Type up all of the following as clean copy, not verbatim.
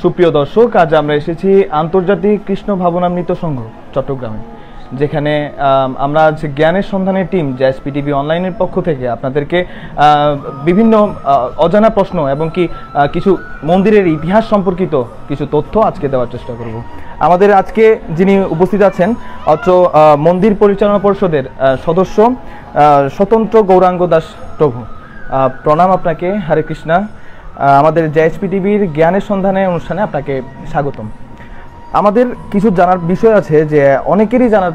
সুপ্রিয় দর্শক, আজ আমরা এসেছি আন্তর্জাতিক কৃষ্ণ ভাবনামৃত সংঘ চট্টগ্রামে, যেখানে আমরা যে জ্ঞানের সন্ধানের টিম জেএসপি টিভি অনলাইনের পক্ষ থেকে আপনাদেরকে বিভিন্ন অজানা প্রশ্ন এবং কি কিছু মন্দিরের ইতিহাস সম্পর্কিত কিছু তথ্য আজকে দেওয়ার চেষ্টা করব। আমাদের আজকে যিনি উপস্থিত আছেন অত্র মন্দির পরিচালনা পরিষদের সদস্য স্বতন্ত্র গৌরাঙ্গ দাস প্রভু। প্রণাম আপনাকে, হরে কৃষ্ণা। আমাদের জেএসপি টিভির জ্ঞানের সন্ধানে অনুষ্ঠানে আপনাকে স্বাগতম। আমাদের কিছু জানার বিষয় আছে যে অনেকেরই জানার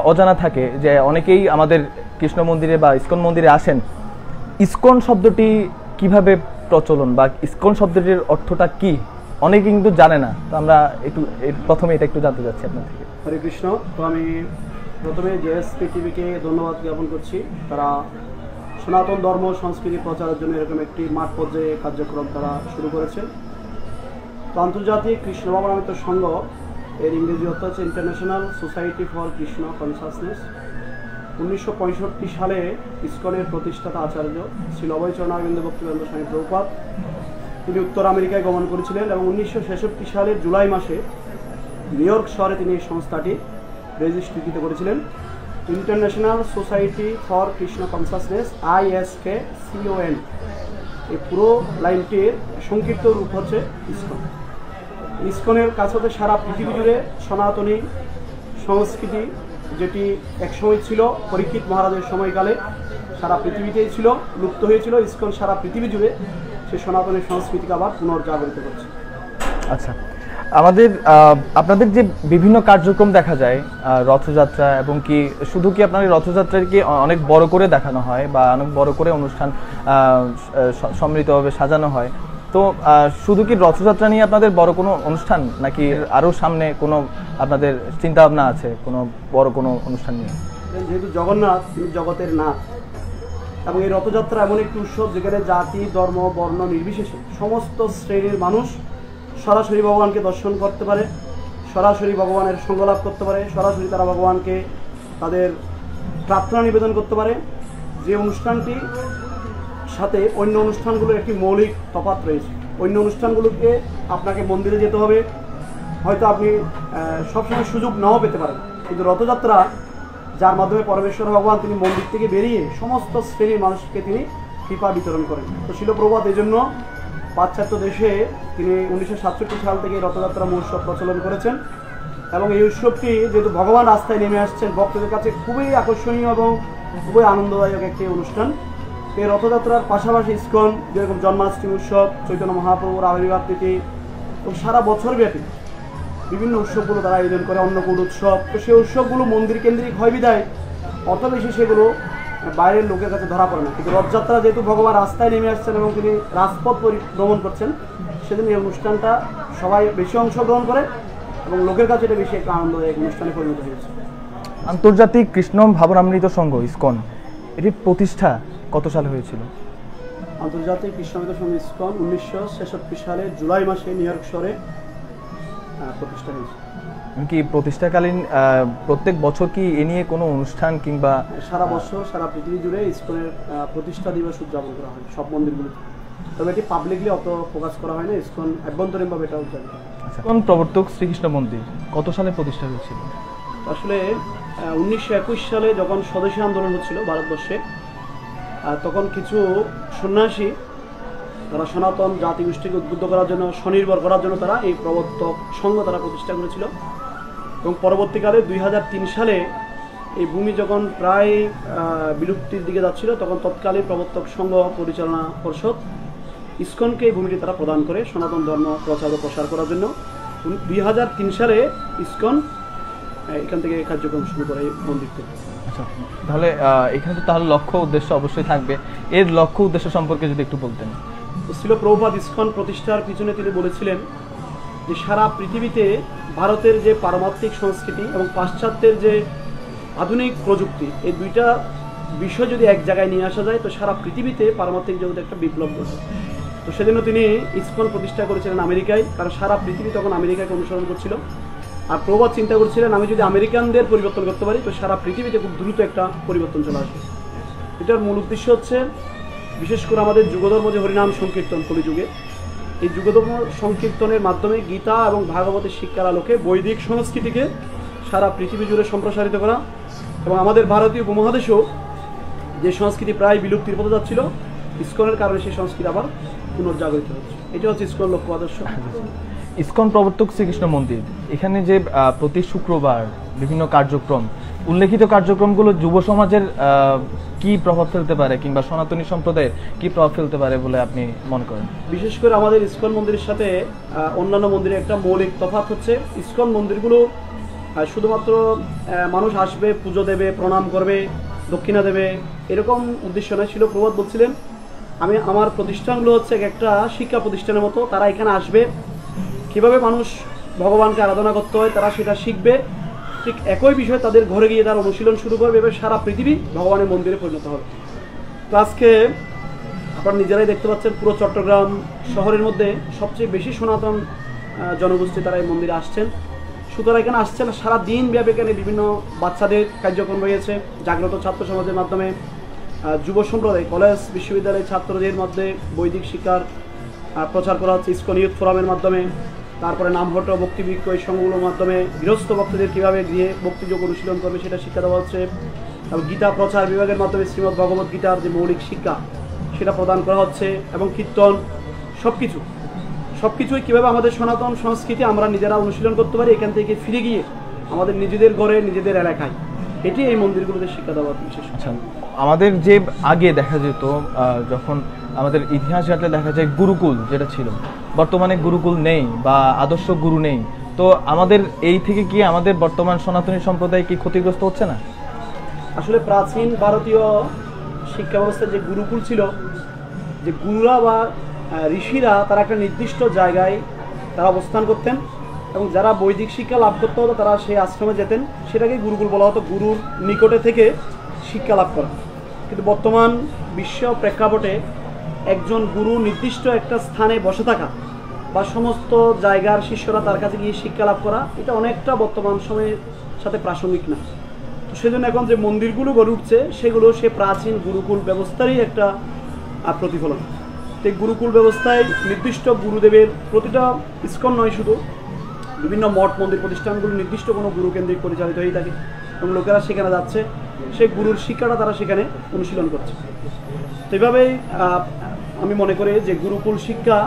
অজানা থাকে যে অনেকেই আমাদের কৃষ্ণ মন্দিরে বা ইসকন মন্দিরে আসেন, ইসকন শব্দটি কিভাবে প্রচলন বা ইসকন শব্দটির অর্থটা কি অনেকে কিন্তু জানে না। তো আমরা একটু প্রথমে এটা একটু জানতে চাচ্ছি আপনার থেকে। হরে কৃষ্ণ। তো আমি প্রথমে জেএসপি টিভিকে ধন্যবাদ জ্ঞাপন করছি। তারা সনাতন ধর্ম সংস্কৃতি প্রচারের জন্য এরকম একটি মাঠ পর্যায়ে কার্যক্রম তারা শুরু করেছে। তো আন্তর্জাতিক কৃষ্ণ ভাবনামৃত সংঘ এর ইংরেজি অর্থ হচ্ছে international society for Krishna consciousness. 1965 সালে ইসকনের প্রতিষ্ঠাতা আচার্য শ্রী অভয়চরণ অরবিন্দ ভক্তিবেদান্ত স্বামী প্রভুপাদ তিনি উত্তর আমেরিকায় গমন করেছিলেন এবং 1966 সালের জুলাই মাসে নিউ ইয়র্ক শহরে তিনি এই সংস্থাটি রেজিস্ট্রিকৃত করেছিলেন। International society for Krishna consciousness ISKCON। এই পুরো লাইনটির সংক্ষিপ্ত রূপ হচ্ছে ইসকন। ইসকনের কাছে হতে সারা পৃথিবী জুড়ে সনাতনী সংস্কৃতি, যেটি একসময় ছিল পরীক্ষিত মহারাজের সময়কালে সারা পৃথিবীতেই ছিল, লুপ্ত হয়েছিল, ইসকন সারা পৃথিবী জুড়ে সে সনাতনী সংস্কৃতিকে আবার পুনর্জাগরিত করছে। আচ্ছা, আমাদের আপনাদের যে বিভিন্ন কার্যক্রম দেখা যায়, রথযাত্রা এবং কি শুধু কি আপনাদের রথযাত্রাকে অনেক বড় করে দেখানো হয় বা অনেক বড় করে অনুষ্ঠান সম্মিলিতভাবে সাজানো হয়, তো শুধু কি রথযাত্রা নিয়ে আপনাদের বড় কোনো অনুষ্ঠান নাকি আরও সামনে কোনো আপনাদের চিন্তা ভাবনা আছে কোনো বড় কোনো অনুষ্ঠান নিয়ে? যেহেতু জগন্নাথ তিনি জগতের নাথ এবং এই রথযাত্রা এমন একটি উৎসব যেখানে জাতি ধর্ম বর্ণ নির্বিশেষে সমস্ত শ্রেণীর মানুষ সরাসরি ভগবানকে দর্শন করতে পারে, সরাসরি ভগবানের সঙ্গ লাভ করতে পারে, সরাসরি তারা ভগবানকে তাদের প্রার্থনা নিবেদন করতে পারে। যে অনুষ্ঠানটি সাথে অন্য অনুষ্ঠানগুলোর একটি মৌলিক তফাৎ রয়েছে। অন্য অনুষ্ঠানগুলোকে আপনাকে মন্দিরে যেতে হবে, হয়তো আপনি সবসময় সুযোগ নাও পেতে পারেন, কিন্তু রথযাত্রা যার মাধ্যমে পরমেশ্বর ভগবান তিনি মন্দির থেকে বেরিয়ে সমস্ত শ্রেণীর মানুষকে তিনি কৃপা বিতরণ করেন। তো শিল প্রভুপাদ এই জন্য পাশ্চাত্য দেশে তিনি 1967 সাল থেকে রথযাত্রা মহোৎসব প্রচলন করেছেন এবং এই উৎসবটি যেহেতু ভগবান রাস্তায় নেমে আসছেন ভক্তদের কাছে খুবই আকর্ষণীয় এবং খুবই আনন্দদায়ক একটি অনুষ্ঠান। এই রথযাত্রার পাশাপাশি ইসকন যেরকম জন্মাষ্টমী উৎসব, চৈতন্য মহাপ্রভুর আবির্ভাব তিথি এবং সারা বছর ব্যাপী বিভিন্ন উৎসবগুলো তারা আয়োজন করে, অন্নকূট উৎসব। তো সেই উৎসবগুলো মন্দির কেন্দ্রিক হয় বিধায় অত বেশি সেগুলো বাইরের লোকের কাছে ধরা পড়ে না, কিন্তু রথযাত্রা যেহেতু ভগবান রাস্তায় নেমে আসছেন এবং তিনি রাজপথ পরিভ্রমণ করছেন, সেদিন এই অনুষ্ঠানটা সবাই বেশি অংশগ্রহণ করে এবং লোকের কাছে এটা বেশি একটা আনন্দদায়ক অনুষ্ঠানে পরিণত হয়েছে। আন্তর্জাতিক কৃষ্ণ ভাবনামৃত সংঘ ইসকন এটির প্রতিষ্ঠা কত সালে হয়েছিল? আন্তর্জাতিক কৃষ্ণামৃত সংঘ ইসকন 1966 সালের জুলাই মাসে নিউ ইয়র্ক শহরে প্রতিষ্ঠা হয়েছে। কি প্রতিষ্ঠাকালীন প্রত্যেক বছর কি এ নিয়ে কোনো অনুষ্ঠান কিংবা সারা বছর সারা পৃথিবী জুড়ে ইসকনের প্রতিষ্ঠা দিবস উদযাপন করা হয় সব মন্দিরগুলোতে, তবে এটি পাবলিকলি অত ফোকাস করা হয় না, ইসকন অভ্যন্তরীণভাবে এটা উদযাপন করা হয়। ইসকন প্রবর্তক শ্রীকৃষ্ণ মন্দির কত সালে প্রতিষ্ঠা হয়েছিল? আসলে 1921 সালে যখন স্বদেশী আন্দোলন হচ্ছিল ভারতবর্ষে, তখন কিছু সন্ন্যাসী তারা সনাতন জাতিগোষ্ঠীকে উদ্বুদ্ধ করার জন্য, স্বনির্ভর করার জন্য তারা এই প্রবর্তক সংঘ তারা প্রতিষ্ঠা করেছিল এবং পরবর্তীকালে 2003 সালে এই ভূমি যখন প্রায় বিলুপ্তির দিকে যাচ্ছিল, তখন তৎকালীন প্রবর্তক সংঘ পরিচালনা পরিষদ ইসকনকে এই ভূমিটি তারা প্রদান করে সনাতন ধর্ম প্রচার ও প্রসার করার জন্য। 2003 সালে ইসকন এখান থেকে কার্যক্রম শুরু করে এই মন্দির থেকে। আচ্ছা, তাহলে এখানে তো তাহলে লক্ষ্য উদ্দেশ্য অবশ্যই থাকবে, এর লক্ষ্য উদ্দেশ্য সম্পর্কে যদি একটু বলতেন। শিল প্রভুপাদ ইসকন প্রতিষ্ঠার পিছনে তিনি বলেছিলেন যে সারা পৃথিবীতে ভারতের যে পারমাত্মিক সংস্কৃতি এবং পাশ্চাত্যের যে আধুনিক প্রযুক্তি, এই দুইটা বিষয় যদি এক জায়গায় নিয়ে আসা যায় তো সারা পৃথিবীতে পারমাত্মিক জগতে একটা বিপ্লব ঘটে। তো সেজন্য তিনি ইসকন প্রতিষ্ঠা করেছিলেন আমেরিকায়, কারণ সারা পৃথিবী তখন আমেরিকাকে অনুসরণ করছিল। আর প্রভুপাদ চিন্তা করছিলেন আমি যদি আমেরিকানদের পরিবর্তন করতে পারি তো সারা পৃথিবীতে খুব দ্রুত একটা পরিবর্তন চলে আসবে। এটার মূল উদ্দেশ্য হচ্ছে বিশেষ করে আমাদের যুগধর্ম যে হরিনাম সংকীর্তন কলিযুগে, এই যুগধর্ম সংকীর্তনের মাধ্যমে গীতা এবং ভাগবতের শিক্ষার আলোকে বৈদিক সংস্কৃতিকে সারা পৃথিবী জুড়ে সম্প্রসারিত করা, এবং আমাদের ভারতীয় উপমহাদেশেও যে সংস্কৃতি প্রায় বিলুপ্তির পথে যাচ্ছিল, ইসকনের কারণে সেই সংস্কৃতি আবার পুনর্জাগরিত হচ্ছে। এটি হচ্ছে ইসকন লক্ষ্য আদর্শ। ইসকন প্রবর্তক শ্রীকৃষ্ণ মন্দির, এখানে যে প্রতি শুক্রবার বিভিন্ন কার্যক্রম, উল্লেখিত কার্যক্রমগুলো যুব সমাজের কি প্রভাব ফেলতে পারে কিংবা সনাতনী সম্প্রদায়ের কি প্রভাব ফেলতে পারে বলে আপনি মনে করেন? বিশেষ করে আমাদের ইসকন মন্দিরের সাথে অন্যান্য মন্দিরের একটা মৌলিক তফাৎ হচ্ছে, ইসকন মন্দিরগুলো শুধুমাত্র মানুষ আসবে, পুজো দেবে, প্রণাম করবে, দক্ষিণা দেবে, এরকম উদ্দেশ্য নয়। ছিল প্রবাদ বলছিলেন, আমার প্রতিষ্ঠানগুলো হচ্ছে একটা শিক্ষা প্রতিষ্ঠানের মতো। তারা এখানে আসবে, কীভাবে মানুষ ভগবানকে আরাধনা করতে হয় তারা সেটা শিখবে, ঠিক একই বিষয় তাদের ঘরে গিয়ে তারা অনুশীলন শুরু করবে, এবার সারা পৃথিবী ভগবানের মন্দিরে পরিণত হবে। তো আজকে আপনারা নিজেরাই দেখতে পাচ্ছেন, পুরো চট্টগ্রাম শহরের মধ্যে সবচেয়ে বেশি সনাতন জনগোষ্ঠী তারা এই মন্দিরে আসছেন। সুতরাং এখানে আসছেন সারা দিন ব্যাপী, এখানে বিভিন্ন বাচ্চাদের কার্যক্রম রয়েছে, জাগ্রত ছাত্র সমাজের মাধ্যমে, যুব সম্প্রদায়, কলেজ বিশ্ববিদ্যালয়ের ছাত্রদের মধ্যে বৈদিক শিক্ষার প্রচার করা হচ্ছে ইসকন ইউথ ফোরামের মাধ্যমে। তারপরে নামহট্ট ভক্তিবৃক্ষ এই সংঘগুলোর মাধ্যমে গৃহস্থ ভক্তদের কীভাবে গিয়ে ভক্তিযোগ অনুশীলন করবে সেটা শিক্ষা দেওয়া হচ্ছে। এবং গীতা প্রচার বিভাগের মাধ্যমে শ্রীমদ্ ভগবত গীতার যে মৌলিক শিক্ষা সেটা প্রদান করা হচ্ছে, এবং কীর্তন, সবকিছুই কীভাবে আমাদের সনাতন সংস্কৃতি আমরা নিজেরা অনুশীলন করতে পারি, এখান থেকে ফিরে গিয়ে আমাদের নিজেদের ঘরে, নিজেদের এলাকায়, এটি এই মন্দিরগুলোতে শিক্ষা দেওয়া বিশেষ। আচ্ছা, আমাদের যে আগে দেখা যেত, যখন আমাদের ইতিহাস ঘাটলে দেখা যায় গুরুকুল যেটা ছিল, বর্তমানে গুরুকুল নেই বা আদর্শ গুরু নেই। তো আমাদের এই থেকে কি আমাদের বর্তমান সনাতনী সম্প্রদায় কি ক্ষতিগ্রস্ত হচ্ছে না? আসলে প্রাচীন ভারতীয় শিক্ষা ব্যবস্থায় যে গুরুকুল ছিল, যে গুরুরা বা ঋষিরা তারা একটা নির্দিষ্ট জায়গায় তারা অবস্থান করতেন, এবং যারা বৈদিক শিক্ষা লাভ করতে হতো তারা সেই আশ্রমে যেতেন, সেটাকে গুরুকুল বলা হতো, গুরুর নিকটে থেকে শিক্ষা লাভ করা। কিন্তু বর্তমান বিশ্ব প্রেক্ষাপটে একজন গুরু নির্দিষ্ট একটা স্থানে বসে থাকা বা সমস্ত জায়গার শিষ্যরা তার কাছে গিয়ে শিক্ষা লাভ করা, এটা অনেকটা বর্তমান সময়ের সাথে প্রাসঙ্গিক না। তো সেজন্য এখন যে মন্দিরগুলো গড়ে উঠছে সেগুলো সে প্রাচীন গুরুকুল ব্যবস্থারই একটা প্রতিফলন। এই গুরুকুল ব্যবস্থায় নির্দিষ্ট গুরুদেবের, প্রতিটা ইসকন নয় শুধু, বিভিন্ন মঠ মন্দির প্রতিষ্ঠানগুলো নির্দিষ্ট কোনো গুরুকেন্দ্রিক পরিচালিত হয়ে থাকে, এবং লোকেরা সেখানে যাচ্ছে, সেই গুরুর শিক্ষাটা তারা সেখানে অনুশীলন করছে। তো এইভাবেই আমি মনে করি যে গুরুকুল শিক্ষা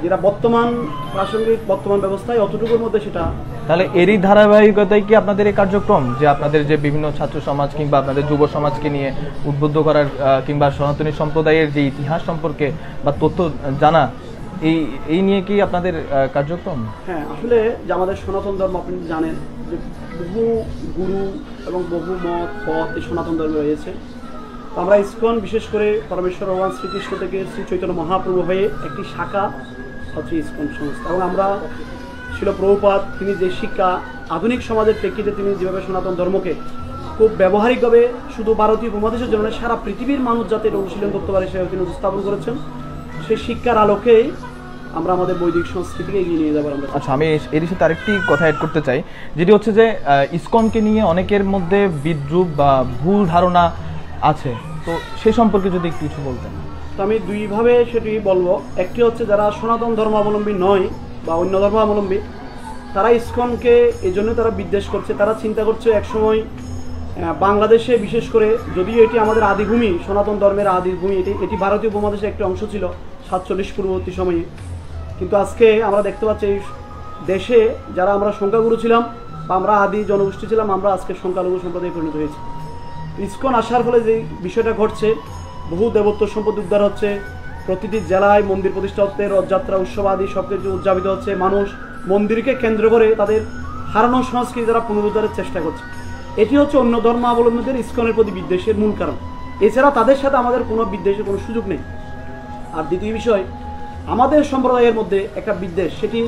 যেটা বর্তমান প্রাসঙ্গিক বর্তমান ব্যবস্থায় অতটুকুর মধ্যে, সেটা তাহলে এরই ধারাবাহিকতায় কি আপনাদের এই কার্যক্রম, যে আপনাদের যে বিভিন্ন ছাত্র সমাজ কিংবা আপনাদের যুব সমাজকে নিয়ে উদ্বুদ্ধ করার কিংবা সনাতনী সম্প্রদায়ের যে ইতিহাস সম্পর্কে বা তথ্য জানা, এই নিয়ে কি আপনাদের কার্যক্রম? হ্যাঁ, আসলে যে আমাদের সনাতন ধর্ম আপনি জানেন যে বহু গুরু এবং বহু মত পথ এই সনাতন ধর্মে রয়েছে। তো আমরা ইসকন বিশেষ করে পরমেশ্বর ভগবান শ্রীকৃষ্ণ থেকে শ্রী চৈতন্য মহাপ্রভু হয়ে একটি শাখা হচ্ছে ইসকন সংস্থা, এবং আমরা ছিল প্রভুপাদ, তিনি যে শিক্ষা আধুনিক সমাজের প্রেক্ষিতে তিনি যেভাবে সনাতন ধর্মকে খুব ব্যবহারিকভাবে শুধু ভারতীয় উপমহাদেশের জন্য সারা পৃথিবীর মানুষ যাতে এটা অনুশীলন করতে পারে সেভাবে তিনি উপস্থাপন করেছেন, সেই শিক্ষার আলোকেই আমরা আমাদের বৈদিক সংস্কৃতিকে এগিয়ে নিয়ে যাবার। আচ্ছা, আমি এর সাথে আরেকটি কথা অ্যাড করতে চাই, যেটি হচ্ছে যে ইসকনকে নিয়ে অনেকের মধ্যে বিদ্রুপ বা ভুল ধারণা আছে, তো সে সম্পর্কে যদি কিছু বলতেন। তো আমি দুইভাবে সেটি বলবো। একটি হচ্ছে যারা সনাতন ধর্মাবলম্বী নয় বা অন্য ধর্মাবলম্বী, তারা ইসকনকে এই জন্য তারা বিদ্বেষ করছে। তারা চিন্তা করছে একসময় বাংলাদেশে বিশেষ করে, যদিও এটি আমাদের আদিভূমি, সনাতন ধর্মের আদিভূমি, এটি ভারতীয় উপমহাদেশের একটি অংশ ছিল 47 পূর্ববর্তী সময়ে, কিন্তু আজকে আমরা দেখতে পাচ্ছি এই দেশে যারা আমরা সংখ্যাগুরু ছিলাম বা আমরা আদি জনগোষ্ঠী ছিলাম, আমরা আজকে সংখ্যালঘু সম্প্রদায়ে পরিণত হয়েছি। ইসকন আসার ফলে যে বিষয়টা ঘটছে, বহু দেবত্ব সম্পদ উদ্ধার হচ্ছে, প্রতিটি জেলায় মন্দির প্রতিষ্ঠা হচ্ছে, রথযাত্রা, উৎসব আদি সব কিছু উদযাপিত হচ্ছে, মানুষ মন্দিরকে কেন্দ্র করে তাদের হারানো সংস্কৃতি তারা পুনরুদ্ধারের চেষ্টা করছে। এটি হচ্ছে অন্য ধর্মাবলম্বীদের ইসকনের প্রতি বিদ্বেষের মূল কারণ। এছাড়া তাদের সাথে আমাদের কোনো বিদ্বেষের কোনো সুযোগ নেই। আর দ্বিতীয় বিষয়, আমাদের সম্প্রদায়ের মধ্যে একটা বিদ্বেষ, সেটি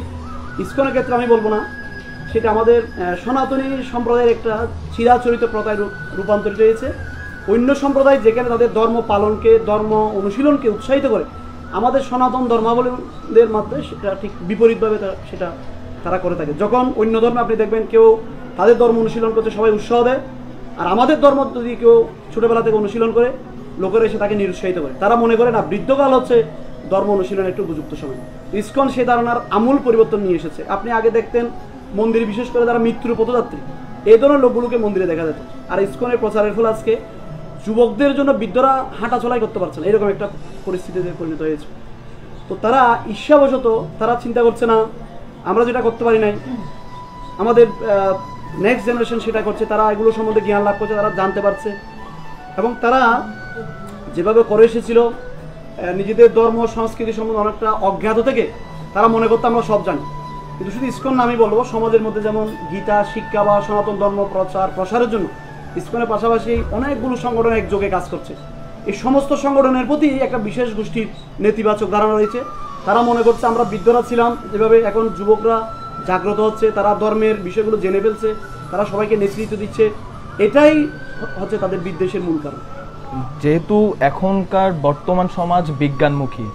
ইসকনের ক্ষেত্রে আমি বলবো না, সেটা আমাদের সনাতনী সম্প্রদায়ের একটা চিরাচরিত প্রথায় রূপান্তরিত হয়েছে। অন্য সম্প্রদায় যেখানে তাদের ধর্ম পালনকে, ধর্ম অনুশীলনকে উৎসাহিত করে, আমাদের সনাতন ধর্মাবলম্বীদের মধ্যে সেটা ঠিক বিপরীতভাবে সেটা তারা করে থাকে। যখন অন্য ধর্মে আপনি দেখবেন কেউ তাদের ধর্ম অনুশীলন করতে সবাই উৎসাহ দেয়, আর আমাদের ধর্ম যদি কেউ ছোটোবেলা থেকে অনুশীলন করে, লোকেরা এসে তাকে নিরুৎসাহিত করে। তারা মনে করে না বৃদ্ধকাল হচ্ছে ধর্ম অনুশীলনের একটু উপযুক্ত সময়। ইসকন সে ধারণার আমূল পরিবর্তন নিয়ে এসেছে। আপনি আগে দেখতেন মন্দিরে বিশেষ করে যারা মৃত্যুর পথযাত্রী এই ধরনের লোকগুলোকে মন্দিরে দেখা যেত, আর ইসকনের প্রচারের ফলে আজকে যুবকদের জন্য বৃদ্ধরা হাঁটা চলাই করতে পারছে না, এরকম একটা পরিস্থিতিতে পরিণত হয়েছে। তো তারা ঈর্ষাবশত তারা চিন্তা করছে না আমরা যেটা করতে পারি নাই, আমাদের নেক্সট জেনারেশন সেটা করছে, তারা এগুলো সম্বন্ধে জ্ঞান লাভ করছে, তারা জানতে পারছে এবং তারা যেভাবে করে এসেছিল নিজেদের ধর্ম সংস্কৃতি সম্বন্ধে অনেকটা অজ্ঞাত থেকে তারা মনে করতে আমরা সব জানি। কিন্তু শুধু ইসকন না, আমি বলবো সমাজের মধ্যে যেমন গীতা শিক্ষা বা সনাতন ধর্ম প্রসারের জন্য ইসকনের পাশাপাশি অনেকগুলো সংগঠন একযোগে কাজ করছে। এই সমস্ত সংগঠনের প্রতি একটা বিশেষ গোষ্ঠীর নেতিবাচক ধারণা রয়েছে। তারা মনে করছে আমরা বৃদ্ধরা ছিলাম, যেভাবে এখন যুবকরা জাগ্রত হচ্ছে, তারা ধর্মের বিষয়গুলো জেনে ফেলছে, তারা সবাইকে নেতৃত্ব দিচ্ছে, এটাই হচ্ছে তাদের বিদ্বেষের মূল কারণ। যেহেতু এখনকার বর্তমান সমাজ বিজ্ঞানমুখী,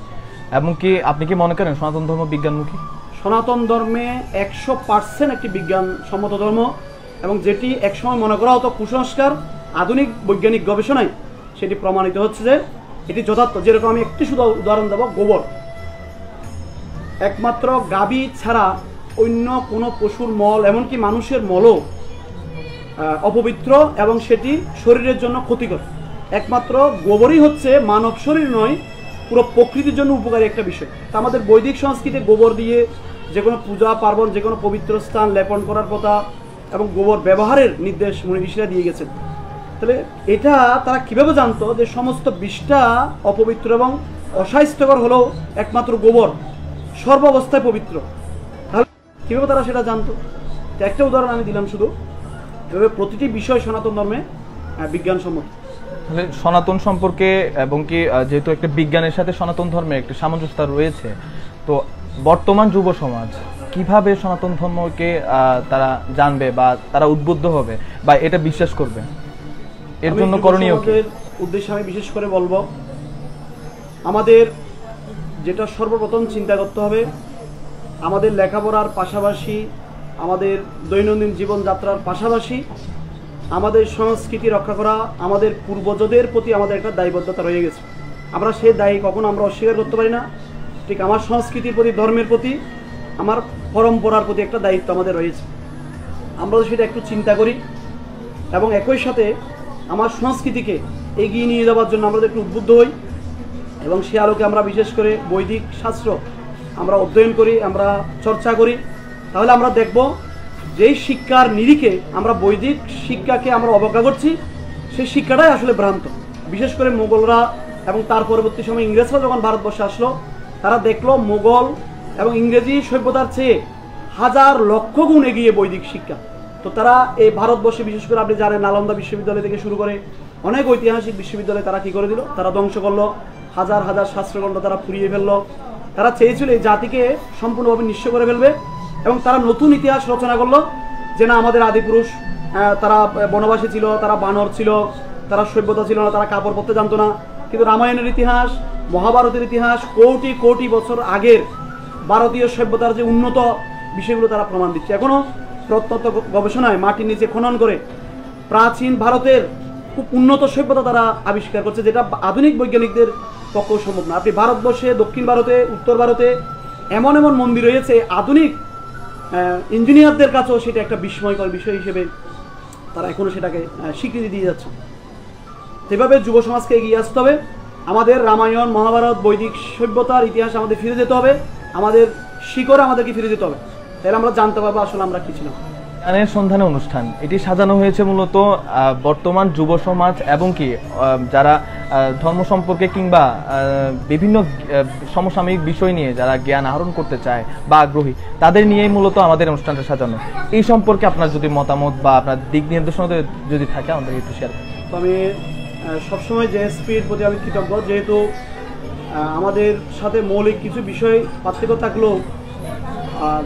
এমনকি আপনি কি মনে করেন সনাতন ধর্ম বিজ্ঞানমুখী? সনাতন ধর্মে 100% একটি বিজ্ঞানসম্মত ধর্ম, এবং যেটি একসময় মনে করা হতো কুসংস্কার, আধুনিক বৈজ্ঞানিক গবেষণায় সেটি প্রমাণিত হচ্ছে যে এটি যথার্থ। যেরকম আমি একটি শুধু উদাহরণ দেব, গোবর। একমাত্র গাভী ছাড়া অন্য কোনো পশুর মল, এমনকি মানুষের মলও অপবিত্র এবং সেটি শরীরের জন্য ক্ষতিকর। একমাত্র গোবরই হচ্ছে মানব শরীর নয়, পুরো প্রকৃতির জন্য উপকারী একটা বিষয়। তা আমাদের বৈদিক সংস্কৃতিতে গোবর দিয়ে যে কোনো পূজা পার্বণ, যে কোনো পবিত্র স্থান লেপন করার কথা এবং গোবর ব্যবহারের নির্দেশ মুনি ঋষিরা দিয়ে গেছেন। তাহলে এটা তারা কিভাবে জানতো যে সমস্ত বিষটা অপবিত্র এবং অস্বাস্থ্যকর হলেও একমাত্র গোবর সর্বাবস্থায় পবিত্র? তাহলে কীভাবে তারা সেটা জানতো? একটা উদাহরণ আমি দিলাম শুধু, এভাবে প্রতিটি বিষয় সনাতন ধর্মে বিজ্ঞানসম্মত। তাহলে সনাতন সম্পর্কে এবং কি যেহেতু একটা বিজ্ঞানের সাথে সনাতন ধর্মের একটা সামঞ্জস্যতা রয়েছে, তো বর্তমান যুব সমাজ কিভাবে সনাতন ধর্মকে তারা জানবে বা তারা উদ্বুদ্ধ হবে বা এটা বিশ্বাস করবে, এর জন্য করণীয় কি? উদ্দেশ্যে আমি বিশেষ করে বলবো, আমাদের যেটা সর্বপ্রথম চিন্তা করতে হবে, আমাদের লেখাপড়ার পাশাপাশি, আমাদের দৈনন্দিন জীবনযাত্রার পাশাপাশি আমাদের সংস্কৃতি রক্ষা করা আমাদের পূর্বজদের প্রতি আমাদের একটা দায়বদ্ধতা রয়ে গেছে। আমরা সেই দায়ী কখনো আমরা অস্বীকার করতে পারি না। ঠিক আমার সংস্কৃতির প্রতি, ধর্মের প্রতি, আমার পরম্পরার প্রতি একটা দায়িত্ব আমাদের রয়েছে। আমরা সেটা একটু চিন্তা করি এবং একই সাথে আমার সংস্কৃতিকে এগিয়ে নিয়ে যাওয়ার জন্য আমরা একটু উদ্বুদ্ধ হই এবং সে আলোকে আমরা বিশেষ করে বৈদিক শাস্ত্র আমরা অধ্যয়ন করি, আমরা চর্চা করি। তাহলে আমরা দেখব যেই শিক্ষার নিরিখে আমরা বৈদিক শিক্ষাকে আমরা অবজ্ঞা করছি, সেই শিক্ষাটাই আসলে ভ্রান্ত। বিশেষ করে মোগলরা এবং তার পরবর্তী সময় ইংরেজরা যখন ভারতবর্ষে আসলো, তারা দেখলো মোগল এবং ইংরেজি সভ্যতার চেয়ে হাজার লক্ষ গুণ এগিয়ে বৈদিক শিক্ষা। তো তারা এই ভারতবর্ষে বিশেষ করে আপনি জানেন নালন্দা বিশ্ববিদ্যালয় থেকে শুরু করে অনেক ঐতিহাসিক বিশ্ববিদ্যালয় তারা কী করে দিল, তারা ধ্বংস করলো, হাজার হাজার শাস্ত্রগ্রন্থ তারা পুড়িয়ে ফেললো। তারা চেয়েছিল এই জাতিকে সম্পূর্ণভাবে নিঃস্ব করে ফেলবে এবং তারা নতুন ইতিহাস রচনা করলো যে না, আমাদের আদিপুরুষ তারা বনবাসী ছিল, তারা বানর ছিল, তারা সভ্যতা ছিল না, তারা কাপড় পরতে জানতো না। কিন্তু রামায়ণের ইতিহাস, মহাভারতের ইতিহাস, কোটি কোটি বছর আগের ভারতীয় সভ্যতার যে উন্নত বিষয়গুলো তারা প্রমাণ দিচ্ছে। এখনও প্রত্নতত্ত্ব গবেষণায় মাটির নিচে খনন করে প্রাচীন ভারতের খুব উন্নত সভ্যতা তারা আবিষ্কার করছে, যেটা আধুনিক বৈজ্ঞানিকদের পক্ষেও সম্ভব না। আপনি ভারতবর্ষে, দক্ষিণ ভারতে, উত্তর ভারতে এমন এমন মন্দির রয়েছে, আধুনিক ইঞ্জিনিয়ারদের কাছেও সেটা একটা বিস্ময়কর বিষয় হিসেবে তারা এখনও সেটাকে স্বীকৃতি দিয়ে যাচ্ছে। সেভাবে যুব সমাজকে এগিয়ে আসতে হবে। আমাদের রামায়ণ, মহাভারত, বৈদিক সভ্যতার ইতিহাস আমাদের ফিরে যেতে হবে, আমাদের শিকড়ে আমাদেরকে ফিরে যেতে হবে। তাহলে আমরা জানতে পারবো আসলে আমরা কি ছিলাম। জ্ঞানের সন্ধানে অনুষ্ঠান এটি সাজানো হয়েছে মূলত বর্তমান যুব সমাজ এবং কি যারা ধর্ম সম্পর্কে কিংবা বিভিন্ন সমসাময়িক বিষয় নিয়ে যারা জ্ঞান আহরণ করতে চায় বা আগ্রহী, তাদের নিয়েই মূলত আমাদের অনুষ্ঠানটা সাজানো। এই সম্পর্কে আপনার যদি মতামত বা আপনার দিক নির্দেশনা যদি থাকে আমাদের একটু শেয়ার করুন। তো আমি সবসময় জেএসপির প্রতি আমি কৃতজ্ঞ, যেহেতু আমাদের সাথে মৌলিক কিছু বিষয় পার্থক্য থাকলেও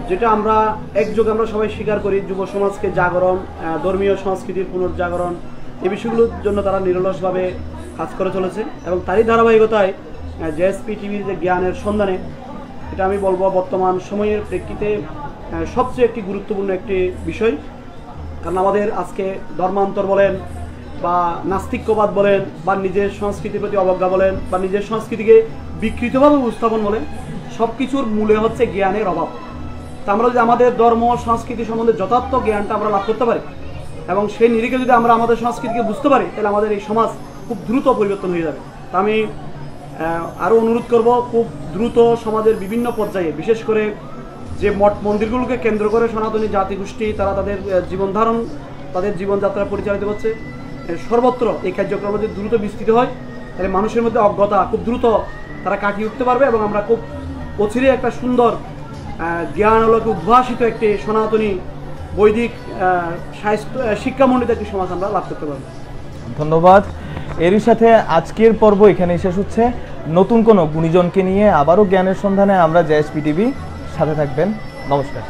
যেটা আমরা একযোগে আমরা সবাই স্বীকার করি, যুব সমাজকে জাগরণ, ধর্মীয় সংস্কৃতির পুনর্জাগরণ, এই বিষয়গুলোর জন্য তারা নিরলসভাবে কাজ করে চলেছে এবং তারই ধারাবাহিকতায় জেএসপি টিভির যে জ্ঞানের সন্ধানে, এটা আমি বলবো বর্তমান সময়ের প্রেক্ষিতে সবচেয়ে একটি গুরুত্বপূর্ণ একটি বিষয়। কারণ আমাদের আজকে ধর্মান্তর বলেন বা নাস্তিক্যবাদ বলেন বা নিজের সংস্কৃতির প্রতি অবজ্ঞা বলেন বা নিজের সংস্কৃতিকে বিকৃতভাবে উপস্থাপন বলেন, সব কিছুর মূলে হচ্ছে জ্ঞানের অভাব। তা আমরা যদি আমাদের ধর্ম সংস্কৃতি সম্বন্ধে যথার্থ জ্ঞানটা আমরা লাভ করতে পারি এবং সেই নিরিখে যদি আমরা আমাদের সংস্কৃতিকে বুঝতে পারি, তাহলে আমাদের এই সমাজ খুব দ্রুত পরিবর্তন হয়ে যাবে। তা আমি আরও অনুরোধ করব, খুব দ্রুত সমাজের বিভিন্ন পর্যায়ে, বিশেষ করে যে মঠ মন্দিরগুলোকে কেন্দ্র করে সনাতনী জাতিগোষ্ঠী তারা তাদের জীবনধারণ, তাদের জীবনযাত্রা পরিচালিত করছে, সর্বত্র এই কার্যক্রম যদি দ্রুত বিস্তৃত হয়, তাহলে মানুষের মধ্যে অজ্ঞতা খুব দ্রুত তারা কাটিয়ে উঠতে পারবে এবং আমরা খুব অচিরে একটা সুন্দর জ্ঞান আলোকে উদ্ভাসিত একটি সনাতনী বৈদিক শিক্ষামণ্ডিত একটি সমাজ আমরা লাভ করতে পারবো। ধন্যবাদ। এরই সাথে আজকের পর্ব এখানে শেষ হচ্ছে। নতুন কোনো গুণীজনকে নিয়ে আবারও জ্ঞানের সন্ধানে আমরা জেএসপি টিভি, সাথে থাকবেন। নমস্কার।